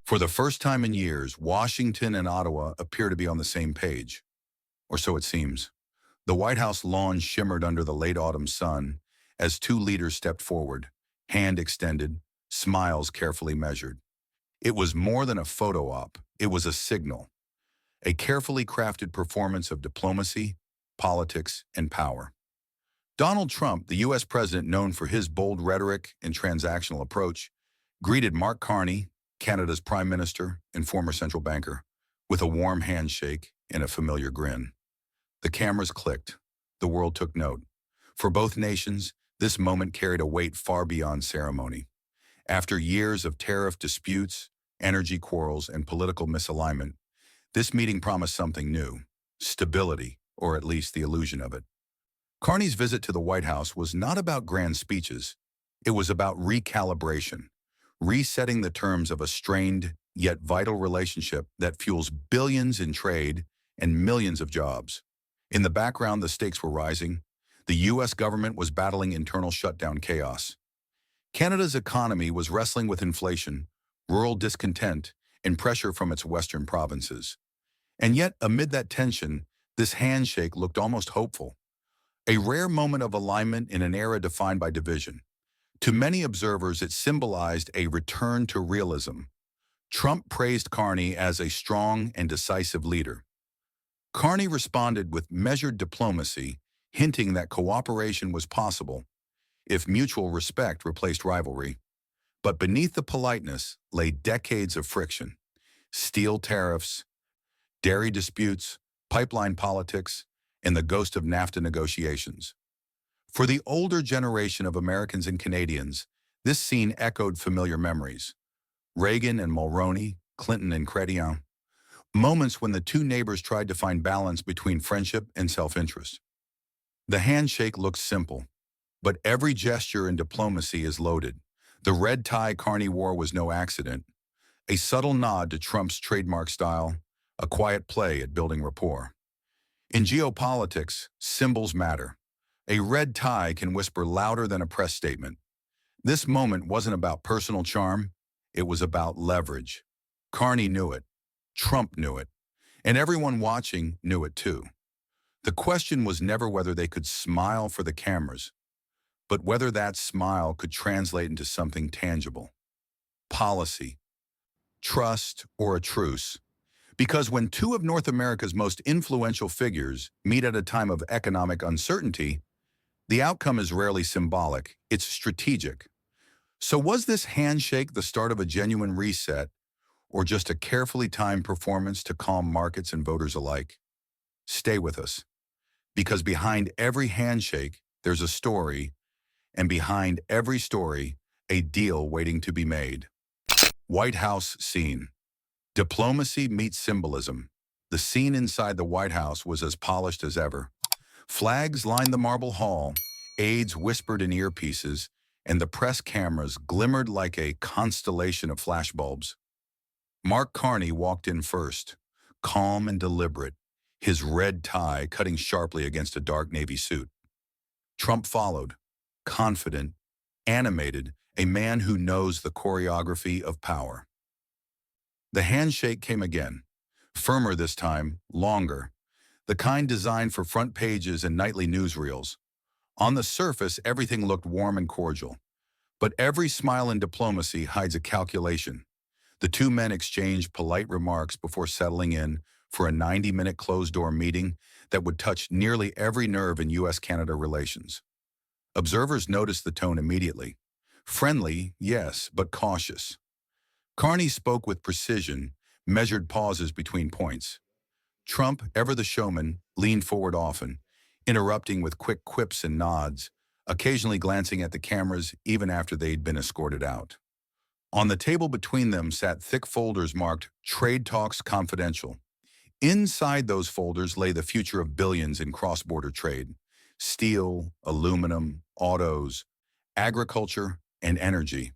For the first time in years, Washington and Ottawa appear to be on the same page, or so it seems. The White House lawn shimmered under the late autumn sun as two leaders stepped forward, hand extended, smiles carefully measured. It was more than a photo op, it was a signal, a carefully crafted performance of diplomacy, politics, and power. Donald Trump, the U.S. president known for his bold rhetoric and transactional approach, greeted Mark Carney, Canada's prime minister and former central banker, with a warm handshake and a familiar grin. The cameras clicked. The world took note. For both nations, this moment carried a weight far beyond ceremony. After years of tariff disputes, energy quarrels, and political misalignment, this meeting promised something new: stability, or at least the illusion of it. Carney's visit to the White House was not about grand speeches. It was about recalibration, resetting the terms of a strained yet vital relationship that fuels billions in trade and millions of jobs. In the background, the stakes were rising. The U.S. government was battling internal shutdown chaos. Canada's economy was wrestling with inflation, rural discontent, and pressure from its western provinces. And yet, amid that tension, this handshake looked almost hopeful. A rare moment of alignment in an era defined by division. To many observers, it symbolized a return to realism. Trump praised Carney as a strong and decisive leader. Carney responded with measured diplomacy, hinting that cooperation was possible if mutual respect replaced rivalry. But beneath the politeness lay decades of friction: steel tariffs, dairy disputes, pipeline politics, and the ghost of NAFTA negotiations. For the older generation of Americans and Canadians, this scene echoed familiar memories: Reagan and Mulroney, Clinton and Chrétien, moments when the two neighbors tried to find balance between friendship and self-interest. The handshake looked simple, but every gesture in diplomacy is loaded. The red tie Carney wore was no accident, a subtle nod to Trump's trademark style, a quiet play at building rapport. In geopolitics, symbols matter. A red tie can whisper louder than a press statement. This moment wasn't about personal charm, it was about leverage. Carney knew it, Trump knew it, and everyone watching knew it too. The question was never whether they could smile for the cameras, but whether that smile could translate into something tangible: policy, trust, or a truce. Because when two of North America's most influential figures meet at a time of economic uncertainty, the outcome is rarely symbolic, it's strategic. So was this handshake the start of a genuine reset, or just a carefully timed performance to calm markets and voters alike? Stay with us, because behind every handshake, there's a story, and behind every story, a deal waiting to be made. White House scene. Diplomacy meets symbolism. The scene inside the White House was as polished as ever. Flags lined the marble hall, aides whispered in earpieces, and the press cameras glimmered like a constellation of flashbulbs. Mark Carney walked in first, calm and deliberate, his red tie cutting sharply against a dark navy suit. Trump followed, confident, animated, a man who knows the choreography of power. The handshake came again, firmer this time, longer, the kind designed for front pages and nightly newsreels. On the surface, everything looked warm and cordial, but every smile in diplomacy hides a calculation. The two men exchanged polite remarks before settling in for a 90-minute closed-door meeting that would touch nearly every nerve in U.S.-Canada relations. Observers noticed the tone immediately. Friendly, yes, but cautious. Carney spoke with precision, measured pauses between points. Trump, ever the showman, leaned forward often, interrupting with quick quips and nods, occasionally glancing at the cameras even after they'd been escorted out. On the table between them sat thick folders marked "Trade Talks Confidential." Inside those folders lay the future of billions in cross-border trade: steel, aluminum, autos, agriculture, and energy.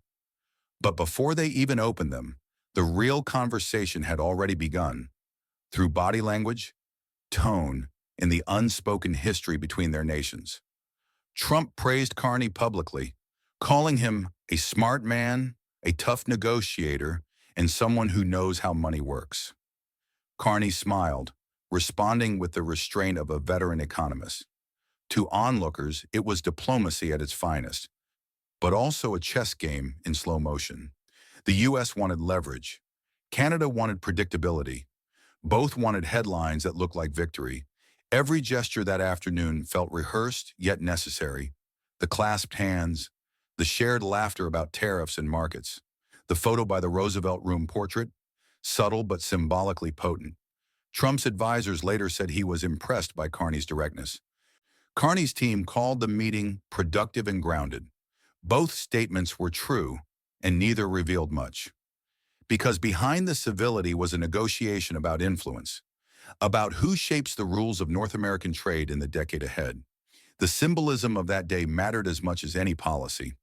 But before they even opened them, the real conversation had already begun, through body language, tone, and the unspoken history between their nations. Trump praised Carney publicly, calling him a smart man, a tough negotiator, and someone who knows how money works. Carney smiled, responding with the restraint of a veteran economist. To onlookers, it was diplomacy at its finest, but also a chess game in slow motion. The U.S. wanted leverage. Canada wanted predictability. Both wanted headlines that looked like victory. Every gesture that afternoon felt rehearsed yet necessary. The clasped hands, the shared laughter about tariffs and markets, the photo by the Roosevelt Room portrait, subtle but symbolically potent. Trump's advisors later said he was impressed by Carney's directness. Carney's team called the meeting productive and grounded. Both statements were true, and neither revealed much. Because behind the civility was a negotiation about influence, about who shapes the rules of North American trade in the decade ahead. The symbolism of that day mattered as much as any policy.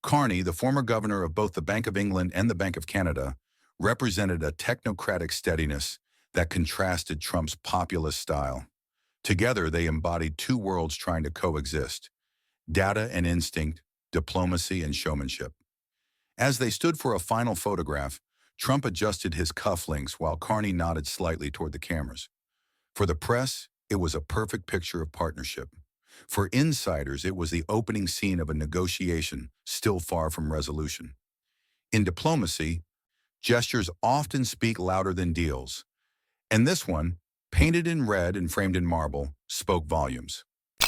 Carney, the former governor of both the Bank of England and the Bank of Canada, represented a technocratic steadiness that contrasted Trump's populist style. Together, they embodied two worlds trying to coexist: data and instinct, diplomacy and showmanship. As they stood for a final photograph, Trump adjusted his cufflinks while Carney nodded slightly toward the cameras. For the press, it was a perfect picture of partnership. For insiders, it was the opening scene of a negotiation still far from resolution. In diplomacy, gestures often speak louder than deals, and this one, painted in red and framed in marble, spoke volumes.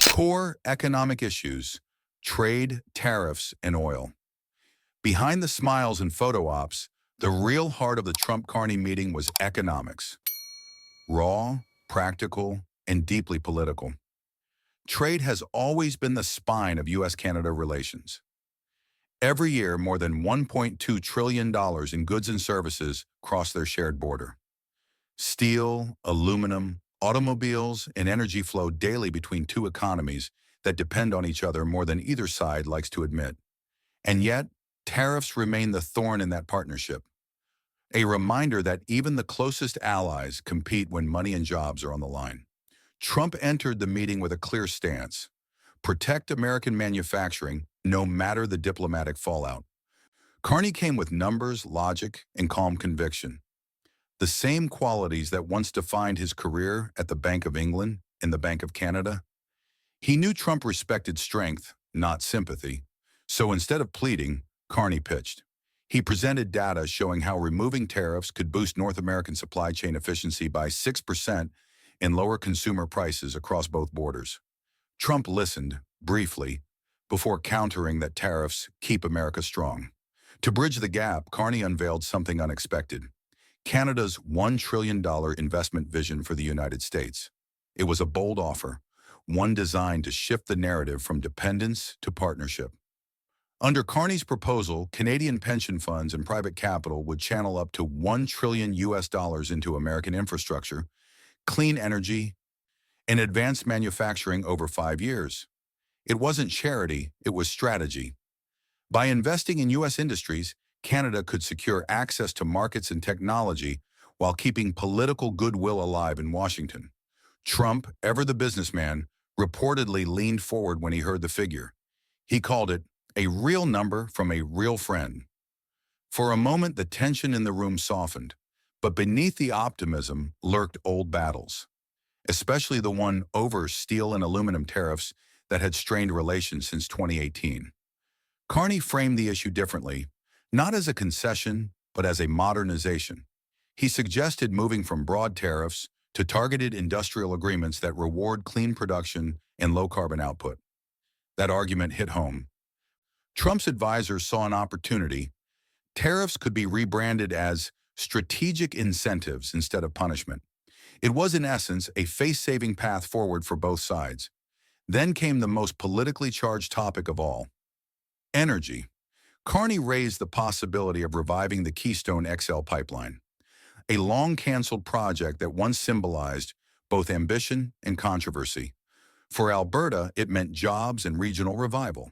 Core economic issues: trade, tariffs, and oil. Behind the smiles and photo ops, the real heart of the Trump-Carney meeting was economics. Raw, practical, and deeply political. Trade has always been the spine of U.S.-Canada relations. Every year, more than $1.2 trillion in goods and services cross their shared border. Steel, aluminum, automobiles, and energy flow daily between two economies that depend on each other more than either side likes to admit. And yet, tariffs remain the thorn in that partnership. A reminder that even the closest allies compete when money and jobs are on the line. Trump entered the meeting with a clear stance: protect American manufacturing, no matter the diplomatic fallout. Carney came with numbers, logic, and calm conviction. The same qualities that once defined his career at the Bank of England and the Bank of Canada. He knew Trump respected strength, not sympathy. So instead of pleading, Carney pitched. He presented data showing how removing tariffs could boost North American supply chain efficiency by 6% and lower consumer prices across both borders. Trump listened, briefly, before countering that tariffs keep America strong. To bridge the gap, Carney unveiled something unexpected: Canada's $1 trillion investment vision for the United States. It was a bold offer, one designed to shift the narrative from dependence to partnership. Under Carney's proposal, Canadian pension funds and private capital would channel up to $1 trillion into American infrastructure, clean energy, and advanced manufacturing over 5 years. It wasn't charity, it was strategy. By investing in U.S. industries, Canada could secure access to markets and technology while keeping political goodwill alive in Washington. Trump, ever the businessman, reportedly leaned forward when he heard the figure. He called it a real number from a real friend. For a moment, the tension in the room softened, but beneath the optimism lurked old battles, especially the one over steel and aluminum tariffs that had strained relations since 2018. Carney framed the issue differently, not as a concession, but as a modernization. He suggested moving from broad tariffs to targeted industrial agreements that reward clean production and low-carbon output. That argument hit home. Trump's advisors saw an opportunity. Tariffs could be rebranded as strategic incentives instead of punishment. It was, in essence, a face-saving path forward for both sides. Then came the most politically charged topic of all: energy. Carney raised the possibility of reviving the Keystone XL pipeline, a long-canceled project that once symbolized both ambition and controversy. For Alberta, it meant jobs and regional revival.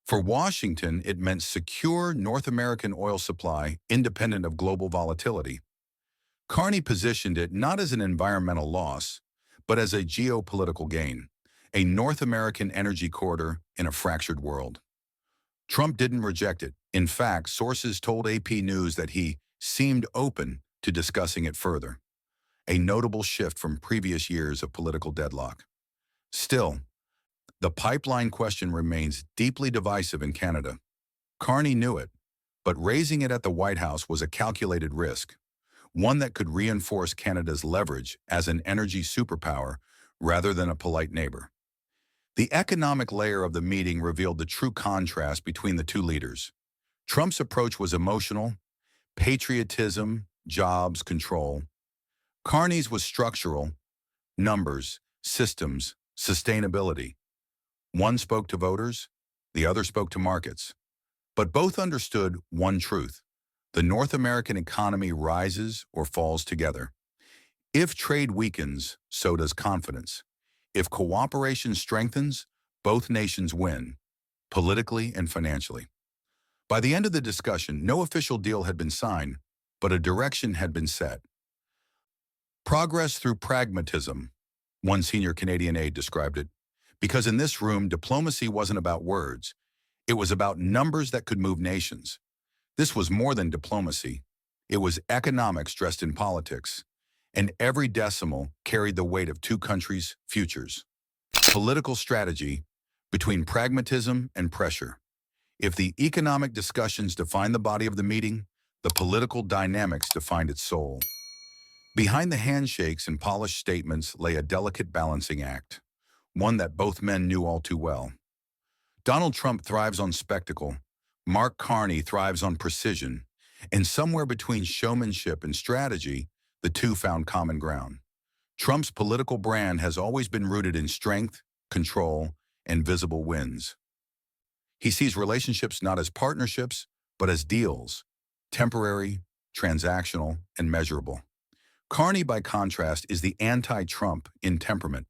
For Washington, it meant secure North American oil supply independent of global volatility. Carney positioned it not as an environmental loss, but as a geopolitical gain, a North American energy corridor in a fractured world. Trump didn't reject it. In fact, sources told AP News that he seemed open to discussing it further, a notable shift from previous years of political deadlock. Still, the pipeline question remains deeply divisive in Canada. Carney knew it, but raising it at the White House was a calculated risk, one that could reinforce Canada's leverage as an energy superpower rather than a polite neighbor. The economic layer of the meeting revealed the true contrast between the two leaders. Trump's approach was emotional, patriotism, jobs, control. Carney's was structural, numbers, systems, sustainability. One spoke to voters, the other spoke to markets. But both understood one truth: the North American economy rises or falls together. If trade weakens, so does confidence. If cooperation strengthens, both nations win, politically and financially. By the end of the discussion, no official deal had been signed, but a direction had been set. Progress through pragmatism, one senior Canadian aide described it, because in this room, diplomacy wasn't about words. It was about numbers that could move nations. This was more than diplomacy. It was economics dressed in politics, and every decimal carried the weight of two countries' futures. Political strategy between pragmatism and pressure. If the economic discussions defined the body of the meeting, the political dynamics defined its soul. Behind the handshakes and polished statements lay a delicate balancing act, one that both men knew all too well. Donald Trump thrives on spectacle, Mark Carney thrives on precision, and somewhere between showmanship and strategy, the two found common ground. Trump's political brand has always been rooted in strength, control, and visible wins. He sees relationships not as partnerships, but as deals, temporary, transactional, and measurable. Carney, by contrast, is the anti-Trump in temperament,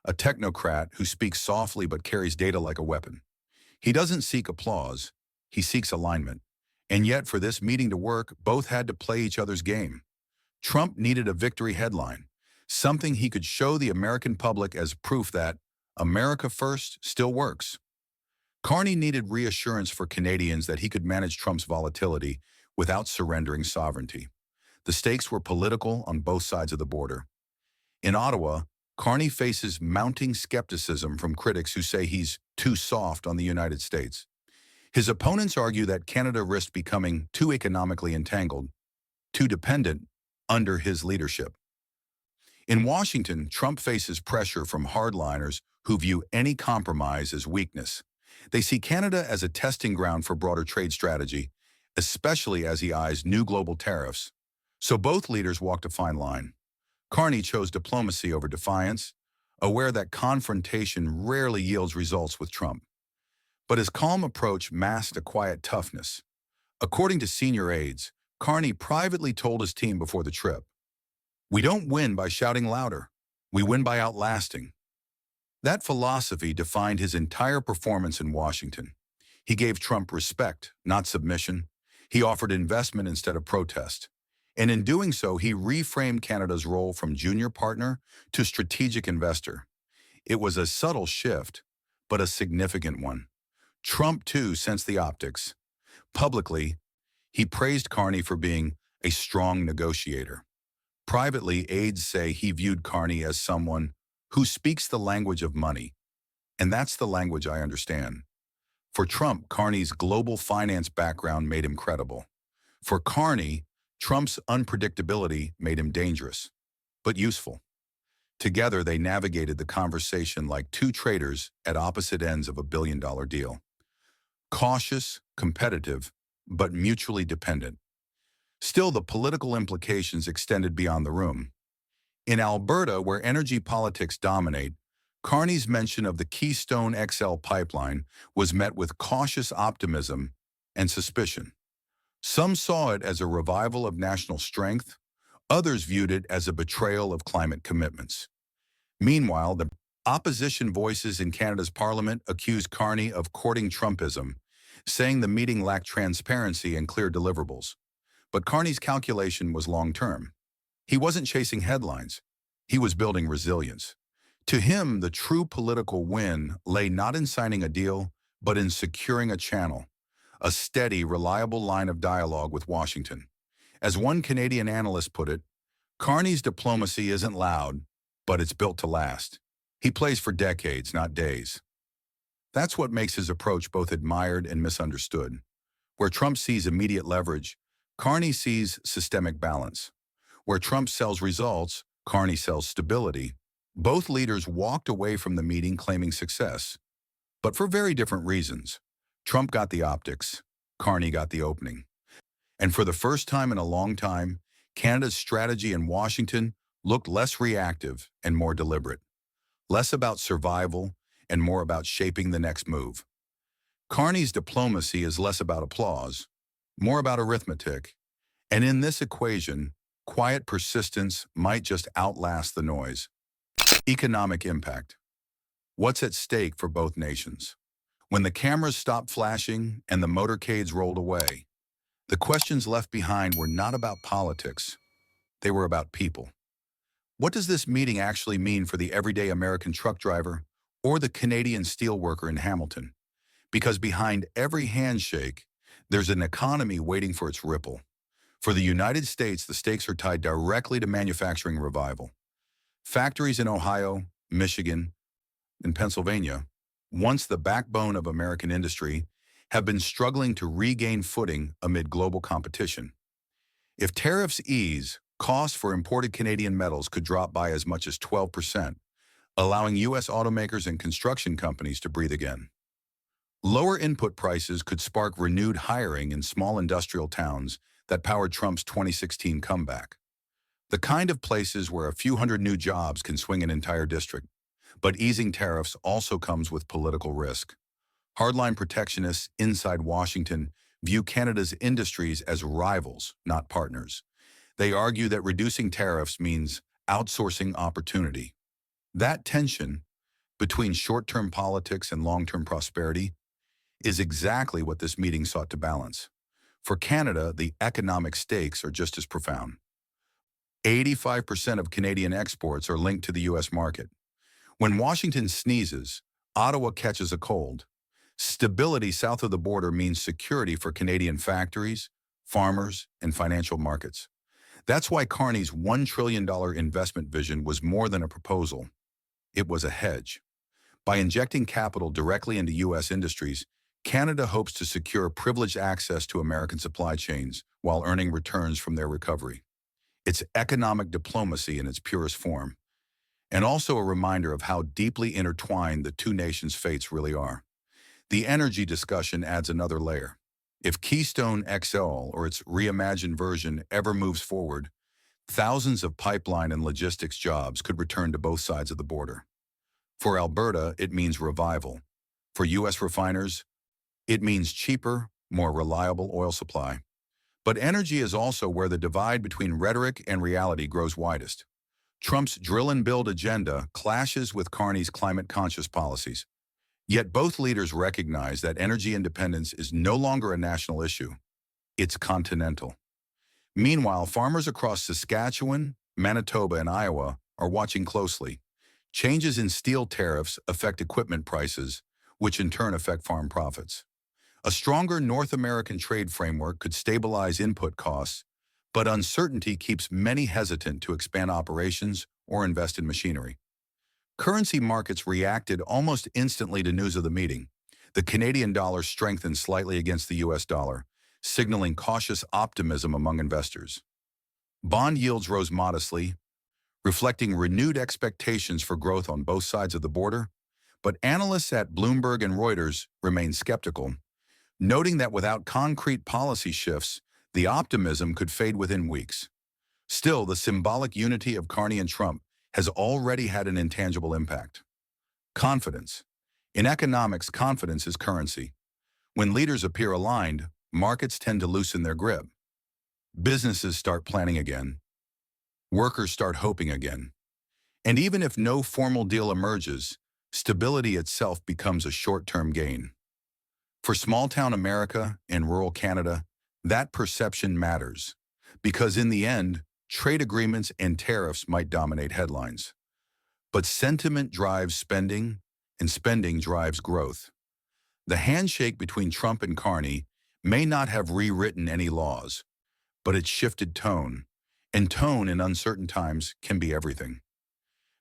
a technocrat who speaks softly but carries data like a weapon. He doesn't seek applause, he seeks alignment. And yet, for this meeting to work, both had to play each other's game. Trump needed a victory headline, something he could show the American public as proof that America first still works. Carney needed reassurance for Canadians that he could manage Trump's volatility without surrendering sovereignty. The stakes were political on both sides of the border. In Ottawa, Carney faces mounting skepticism from critics who say he's too soft on the United States. His opponents argue that Canada risked becoming too economically entangled, too dependent under his leadership. In Washington, Trump faces pressure from hardliners who view any compromise as weakness. They see Canada as a testing ground for broader trade strategy, especially as he eyes new global tariffs. So both leaders walked a fine line. Carney chose diplomacy over defiance, aware that confrontation rarely yields results with Trump. But his calm approach masked a quiet toughness. According to senior aides, Carney privately told his team before the trip, "We don't win by shouting louder. We win by outlasting." That philosophy defined his entire performance in Washington. He gave Trump respect, not submission. He offered investment instead of protest. And in doing so, he reframed Canada's role from junior partner to strategic investor. It was a subtle shift, but a significant one. Trump, too, sensed the optics. Publicly, he praised Carney for being a strong negotiator. Privately, aides say he viewed Carney as someone who speaks the language of money. And that's the language I understand. For Trump, Carney's global finance background made him credible. For Carney, Trump's unpredictability made him dangerous, but useful. Together, they navigated the conversation like two traders at opposite ends of a billion-dollar deal. Cautious, competitive, but mutually dependent. Still, the political implications extended beyond the room. In Alberta, where energy politics dominate, Carney's mention of the Keystone XL pipeline was met with cautious optimism and suspicion. Some saw it as a revival of national strength, others viewed it as a betrayal of climate commitments. Meanwhile, the opposition voices in Canada's parliament accused Carney of courting Trumpism, saying the meeting lacked transparency and clear deliverables. But Carney's calculation was long-term. He wasn't chasing headlines. He was building resilience. To him, the true political win lay not in signing a deal, but in securing a channel, a steady, reliable line of dialogue with Washington. As one Canadian analyst put it, Carney's diplomacy isn't loud, but it's built to last. He plays for decades, not days. That's what makes his approach both admired and misunderstood. Where Trump sees immediate leverage, Carney sees systemic balance. Where Trump sells results, Carney sells stability. Both leaders walked away from the meeting claiming success, but for very different reasons. Trump got the optics, Carney got the opening. And for the first time in a long time, Canada's strategy in Washington looked less reactive and more deliberate, less about survival and more about shaping the next move. Carney's diplomacy is less about applause, more about arithmetic, and in this equation, quiet persistence might just outlast the noise. Economic impact. What's at stake for both nations? When the cameras stopped flashing and the motorcades rolled away, the questions left behind were not about politics. They were about people. What does this meeting actually mean for the everyday American truck driver or the Canadian steelworker in Hamilton? Because behind every handshake, there's an economy waiting for its ripple. For the United States, the stakes are tied directly to manufacturing revival. Factories in Ohio, Michigan, and Pennsylvania, once the backbone of American industry, have been struggling to regain footing amid global competition. If tariffs ease, costs for imported Canadian metals could drop by as much as 12%, allowing U.S. automakers and construction companies to breathe again. Lower input prices could spark renewed hiring in small industrial towns that powered Trump's 2016 comeback. The kind of places where a few hundred new jobs can swing an entire district. But easing tariffs also comes with political risk. Hardline protectionists inside Washington view Canada's industries as rivals, not partners. They argue that reducing tariffs means outsourcing opportunity. That tension between short-term politics and long-term prosperity is exactly what this meeting sought to balance. For Canada, the economic stakes are just as profound. 85% of Canadian exports are linked to the U.S. market. When Washington sneezes, Ottawa catches a cold. Stability south of the border means security for Canadian factories, farmers, and financial markets. That's why Carney's $1 trillion investment vision was more than a proposal. It was a hedge. By injecting capital directly into U.S. industries, Canada hopes to secure privileged access to American supply chains while earning returns from their recovery. It's economic diplomacy in its purest form, and also a reminder of how deeply intertwined the two nations' fates really are. The energy discussion adds another layer. If Keystone XL, or its reimagined version, ever moves forward, thousands of pipeline and logistics jobs could return to both sides of the border. For Alberta, it means revival. For U.S. refiners, it means cheaper, more reliable oil supply. But energy is also where the divide between rhetoric and reality grows widest. Trump's drill and build agenda clashes with Carney's climate-conscious policies. Yet both leaders recognize that energy independence is no longer a national issue. It's continental. Meanwhile, farmers across Saskatchewan, Manitoba, and Iowa are watching closely. Changes in steel tariffs affect equipment prices, which in turn affect farm profits. A stronger North American trade framework could stabilize input costs, but uncertainty keeps many hesitant to expand operations or invest in machinery. Currency markets reacted almost instantly to news of the meeting. The Canadian dollar strengthened slightly against the U.S. dollar, signaling cautious optimism among investors. Bond yields rose modestly, reflecting renewed expectations for growth on both sides of the border, but analysts at Bloomberg and Reuters remain skeptical, noting that without concrete policy shifts, the optimism could fade within weeks. Still, the symbolic unity of Carney and Trump has already had an intangible impact. Confidence. In economics, confidence is currency. When leaders appear aligned, markets tend to loosen their grip. Businesses start planning again. Workers start hoping again. And even if no formal deal emerges, stability itself becomes a short-term gain. For small-town America and rural Canada, that perception matters, because in the end, trade agreements and tariffs might dominate headlines. But sentiment drives spending, and spending drives growth. The handshake between Trump and Carney may not have rewritten any laws, but it shifted tone, and tone in uncertain times can be everything.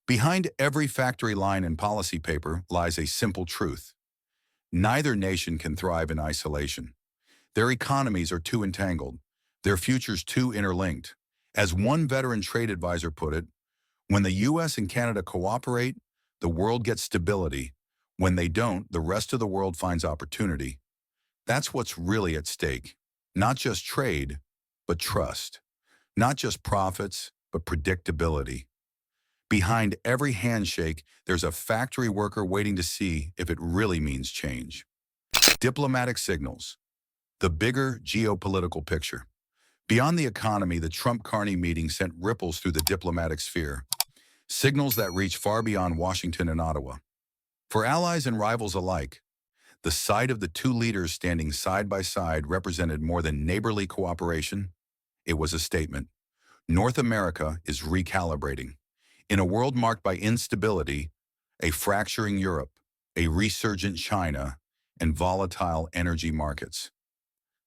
Behind every factory line and policy paper lies a simple truth. Neither nation can thrive in isolation. Their economies are too entangled, their futures too interlinked. As one veteran trade advisor put it, when the US and Canada cooperate, the world gets stability. When they don't, the rest of the world finds opportunity. That's what's really at stake. Not just trade, but trust. Not just profits, but predictability. Behind every handshake, there's a factory worker waiting to see if it really means change. Diplomatic signals. The bigger geopolitical picture. Beyond the economy, the Trump-Carney meeting sent ripples through the diplomatic sphere. Signals that reach far beyond Washington and Ottawa. For allies and rivals alike, the sight of the two leaders standing side by side represented more than neighborly cooperation. It was a statement. North America is recalibrating. In a world marked by instability, a fracturing Europe, a resurgent China, and volatile energy markets,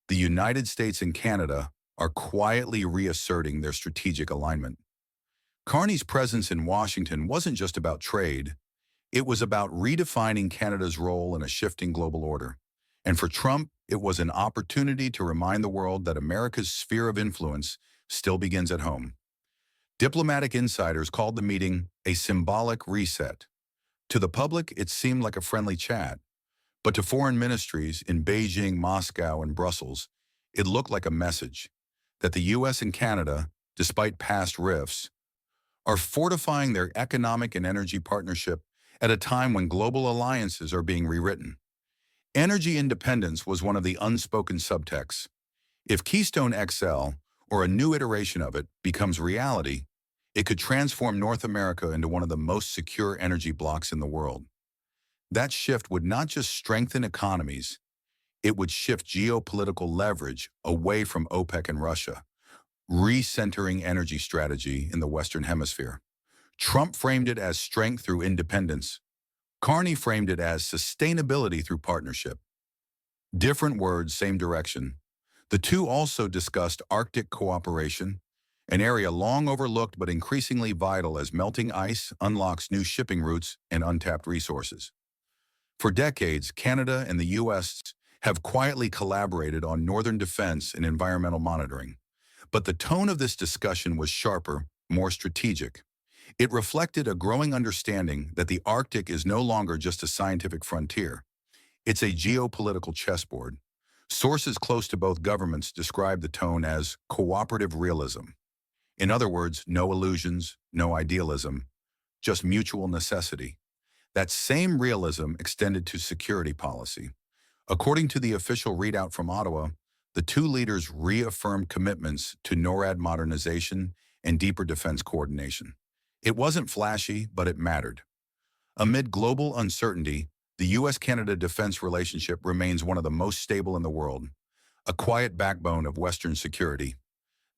the United States and Canada are quietly reasserting their strategic alignment. Carney's presence in Washington wasn't just about trade. It was about redefining Canada's role in a shifting global order. And for Trump, it was an opportunity to remind the world that America's sphere of influence still begins at home. Diplomatic insiders called the meeting a symbolic reset. To the public, it seemed like a friendly chat. But to foreign ministries in Beijing, Moscow, and Brussels, it looked like a message that the US and Canada, despite past rifts, are fortifying their economic and energy partnership at a time when global alliances are being rewritten. Energy independence was one of the unspoken subtexts. If Keystone XL, or a new iteration of it, becomes reality, it could transform North America into one of the most secure energy blocks in the world. That shift would not just strengthen economies, it would shift geopolitical leverage away from OPEC and Russia, recentering energy strategy in the Western Hemisphere. Trump framed it as strength through independence. Carney framed it as sustainability through partnership. Different words, same direction. The two also discussed Arctic cooperation, an area long overlooked but increasingly vital as melting ice unlocks new shipping routes and untapped resources. For decades, Canada and the US have quietly collaborated on northern defense and environmental monitoring. But the tone of this discussion was sharper, more strategic. It reflected a growing understanding that the Arctic is no longer just a scientific frontier. It's a geopolitical chessboard. Sources close to both governments describe the tone as cooperative realism. In other words, no illusions, no idealism, just mutual necessity. That same realism extended to security policy. According to the official readout from Ottawa, the two leaders reaffirmed commitments to NORAD modernization and deeper defense coordination. It wasn't flashy, but it mattered. Amid global uncertainty, the US-Canada defense relationship remains one of the most stable in the world, a quiet backbone of Western security.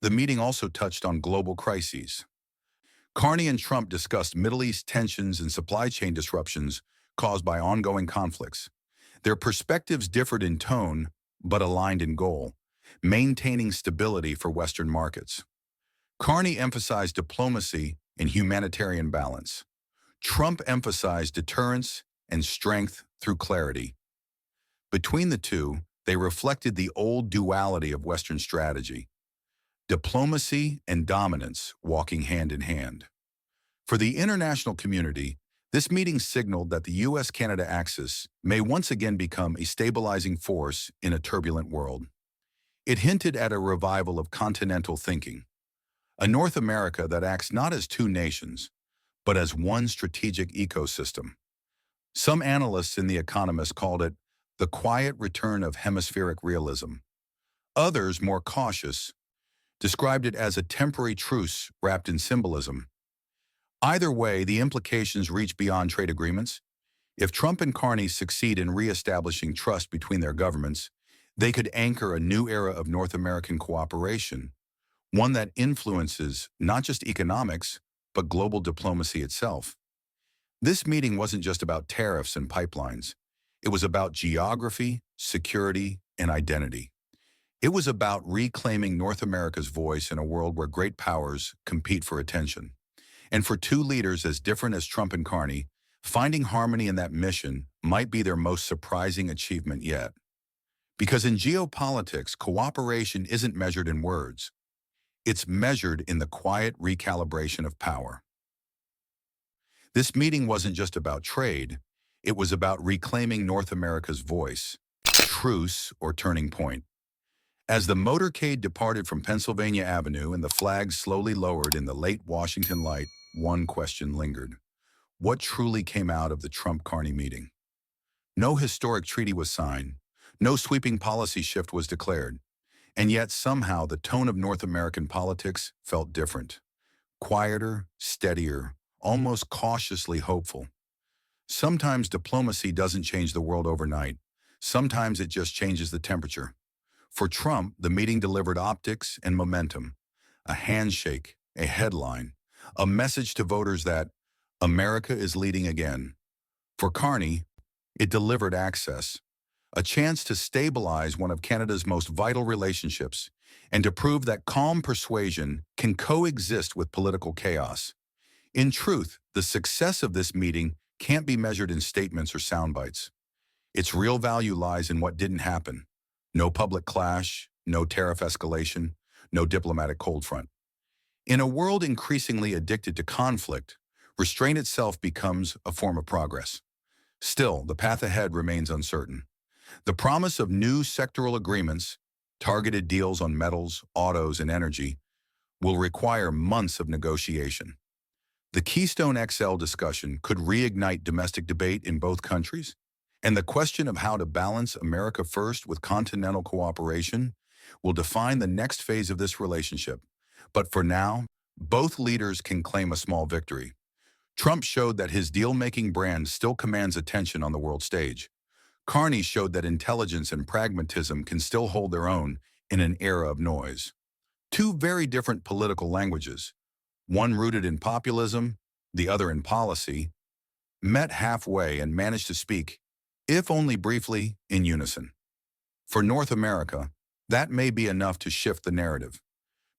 The meeting also touched on global crises. Carney and Trump discussed Middle East tensions and supply chain disruptions caused by ongoing conflicts. Their perspectives differed in tone, but aligned in goal, maintaining stability for Western markets. Carney emphasized diplomacy and humanitarian balance. Trump emphasized deterrence and strength through clarity. Between the two, they reflected the old duality of Western strategy, diplomacy and dominance walking hand in hand. For the international community, this meeting signaled that the US-Canada axis may once again become a stabilizing force in a turbulent world. It hinted at a revival of continental thinking, a North America that acts not as two nations, but as one strategic ecosystem. Some analysts and The Economist called it the quiet return of hemispheric realism. Others, more cautious, described it as a temporary truce wrapped in symbolism. Either way, the implications reach beyond trade agreements. If Trump and Carney succeed in reestablishing trust between their governments, they could anchor a new era of North American cooperation, one that influences not just economics, but global diplomacy itself. This meeting wasn't just about tariffs and pipelines. It was about geography, security, and identity. It was about reclaiming North America's voice in a world where great powers compete for attention. And for two leaders as different as Trump and Carney, finding harmony in that mission might be their most surprising achievement yet. Because in geopolitics, cooperation isn't measured in words. It's measured in the quiet recalibration of power. This meeting wasn't just about trade. It was about reclaiming North America's voice, truce or turning point. As the motorcade departed from Pennsylvania Avenue and the flags slowly lowered in the late Washington light, one question lingered. What truly came out of the Trump-Carney meeting? No historic treaty was signed. No sweeping policy shift was declared. And yet somehow the tone of North American politics felt different. Quieter, steadier, almost cautiously hopeful. Sometimes diplomacy doesn't change the world overnight. Sometimes it just changes the temperature. For Trump, the meeting delivered optics and momentum, a handshake, a headline, a message to voters that America is leading again. For Carney, it delivered access, a chance to stabilize one of Canada's most vital relationships and to prove that calm persuasion can coexist with political chaos. In truth, the success of this meeting can't be measured in statements or sound bites. Its real value lies in what didn't happen. No public clash, no tariff escalation, no diplomatic cold front. In a world increasingly addicted to conflict, restraint itself becomes a form of progress. Still, the path ahead remains uncertain. The promise of new sectoral agreements, targeted deals on metals, autos, and energy, will require months of negotiation. The Keystone XL discussion could reignite domestic debate in both countries, and the question of how to balance America first with continental cooperation will define the next phase of this relationship. But for now, both leaders can claim a small victory. Trump showed that his deal-making brand still commands attention on the world stage. Carney showed that intelligence and pragmatism can still hold their own in an era of noise. Two very different political languages, one rooted in populism, the other in policy, met halfway and managed to speak, if only briefly, in unison. For North America, that may be enough to shift the narrative.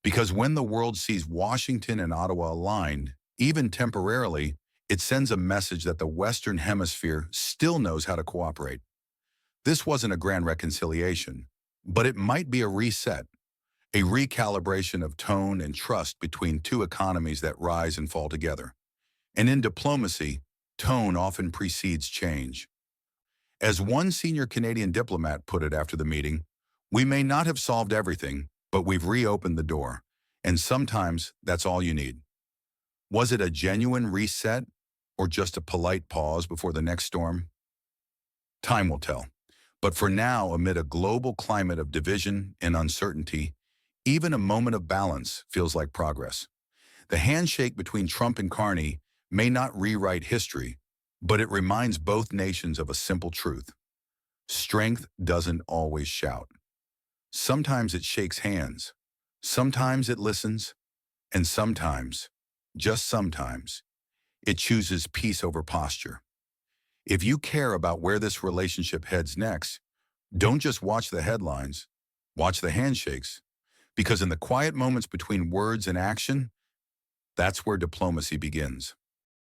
Because when the world sees Washington and Ottawa aligned, even temporarily, it sends a message that the Western Hemisphere still knows how to cooperate. This wasn't a grand reconciliation, but it might be a reset, a recalibration of tone and trust between two economies that rise and fall together. And in diplomacy, tone often precedes change. As one senior Canadian diplomat put it after the meeting, we may not have solved everything, but we've reopened the door, and sometimes that's all you need. Was it a genuine reset or just a polite pause before the next storm? Time will tell. But for now, amid a global climate of division and uncertainty, even a moment of balance feels like progress. The handshake between Trump and Carney may not rewrite history, but it reminds both nations of a simple truth. Strength doesn't always shout. Sometimes it shakes hands, sometimes it listens, and sometimes, just sometimes, it chooses peace over posture. If you care about where this relationship heads next, don't just watch the headlines, watch the handshakes, because in the quiet moments between words and action, that's where diplomacy begins.